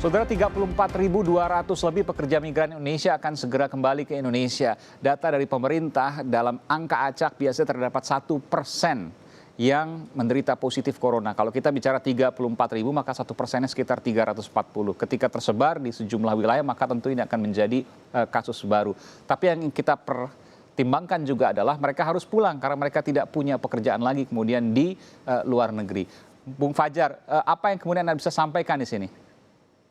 Saudara, 34.200 lebih pekerja migran Indonesia akan segera kembali ke Indonesia. Data dari pemerintah, dalam angka acak biasanya terdapat 1% yang menderita positif corona. Kalau kita bicara 34.000, maka 1%-nya sekitar 340. Ketika tersebar di sejumlah wilayah, maka tentu ini akan menjadi kasus baru. Tapi yang kita pertimbangkan juga adalah mereka harus pulang karena mereka tidak punya pekerjaan lagi kemudian di luar negeri. Bung Fajar, apa yang kemudian Anda bisa sampaikan di sini?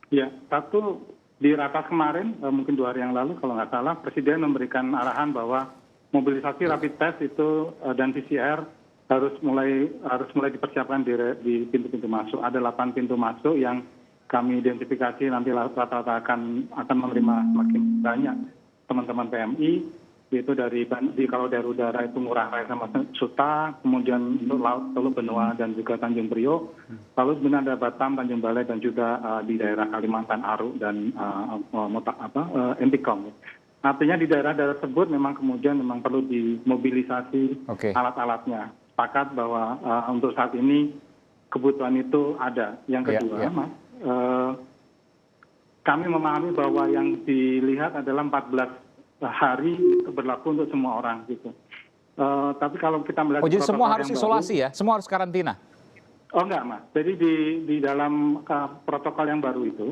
Ya, satu di ratas kemarin, mungkin 2 hari yang lalu kalau nggak salah, Presiden memberikan arahan bahwa mobilisasi rapid test itu dan PCR harus mulai dipersiapkan di pintu-pintu masuk. Ada 8 pintu masuk yang kami identifikasi nanti rata-rata akan menerima semakin banyak teman-teman PMI. Itu kalau dari udara itu Ngurah Rai sama Suta, kemudian untuk laut Teluk Benoa dan juga Tanjung Priok. Lalu sebenarnya ada Batam, Tanjung Balai dan juga di daerah Kalimantan Aruk dan Entikong. Artinya di daerah-daerah tersebut memang kemudian perlu dimobilisasi alat-alatnya. Sepakat bahwa untuk saat ini kebutuhan itu ada. Yang kedua, Mas, kami memahami bahwa yang dilihat adalah 14 hari itu berlaku untuk semua orang gitu. Tapi kalau kita melihat jadi semua harus isolasi ya? Semua harus karantina? Oh enggak, Mas. Jadi di dalam protokol yang baru itu,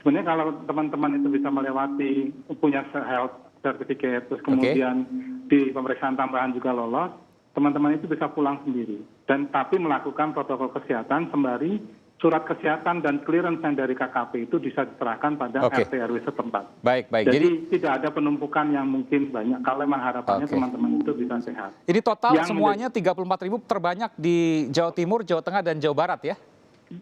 sebenarnya kalau teman-teman itu bisa melewati punya health certificate, terus kemudian di pemeriksaan tambahan juga lolos, teman-teman itu bisa pulang sendiri. Dan tapi melakukan protokol kesehatan sembari surat kesehatan dan clearance yang dari KKP itu bisa diserahkan pada RT RW setempat. Baik. Jadi tidak ada penumpukan yang mungkin banyak. Kalau memang harapannya teman-teman itu bisa sehat. Ini total yang semuanya 34.000 terbanyak di Jawa Timur, Jawa Tengah, dan Jawa Barat ya?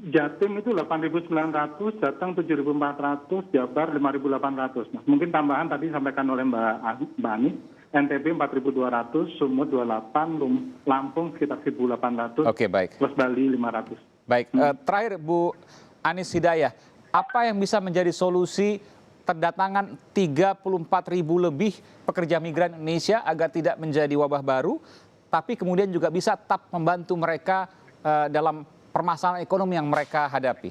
Jatim itu 8.900, Jateng 7.400, Jabar 5.800. Nah, mungkin tambahan tadi disampaikan oleh Mbak Ani, NTB 4.200, Sumut 28, Lampung sekitar 1.800, plus Bali 500. Baik, terakhir Bu Anis Hidayah, apa yang bisa menjadi solusi terdatangan 34.000 lebih pekerja migran Indonesia agar tidak menjadi wabah baru, tapi kemudian juga bisa tetap membantu mereka dalam permasalahan ekonomi yang mereka hadapi?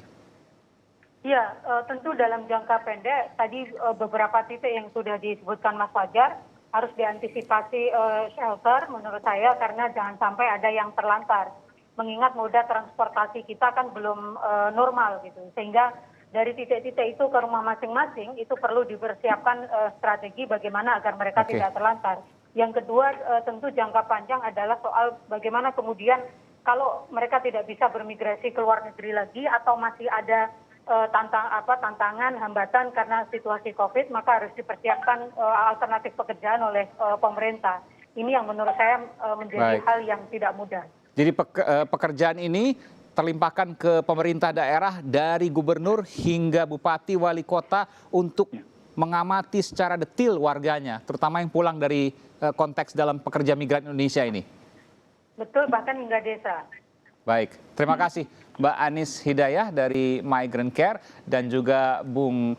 Ya, tentu dalam jangka pendek, tadi beberapa titik yang sudah disebutkan Mas Fajar, harus diantisipasi shelter menurut saya karena jangan sampai ada yang terlantar. Mengingat moda transportasi kita kan belum normal gitu, sehingga dari titik-titik itu ke rumah masing-masing itu perlu dipersiapkan strategi bagaimana agar mereka tidak terlantar. Yang kedua tentu jangka panjang adalah soal bagaimana kemudian kalau mereka tidak bisa bermigrasi ke luar negeri lagi atau masih ada tantangan, hambatan karena situasi COVID, maka harus dipersiapkan alternatif pekerjaan oleh pemerintah. Ini yang menurut saya menjadi hal yang tidak mudah. Jadi pekerjaan ini terlimpahkan ke pemerintah daerah dari gubernur hingga bupati, wali kota untuk mengamati secara detail warganya, terutama yang pulang dari konteks dalam pekerja migran Indonesia ini. Betul, bahkan hingga desa. Baik, terima kasih Mbak Anis Hidayah dari Migrant Care dan juga Bung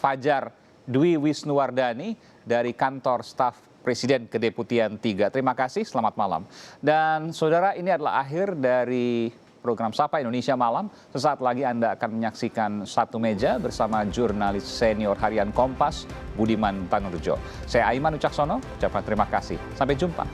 Fajar Dwi Wisnuwardani dari kantor staf Presiden Kedeputian 3. Terima kasih, selamat malam. Dan saudara, ini adalah akhir dari program Sapa Indonesia Malam. Sesaat lagi Anda akan menyaksikan Satu Meja bersama jurnalis senior harian Kompas, Budiman Tanurjo. Saya Aiman Wicaksono, ucapkan terima kasih. Sampai jumpa.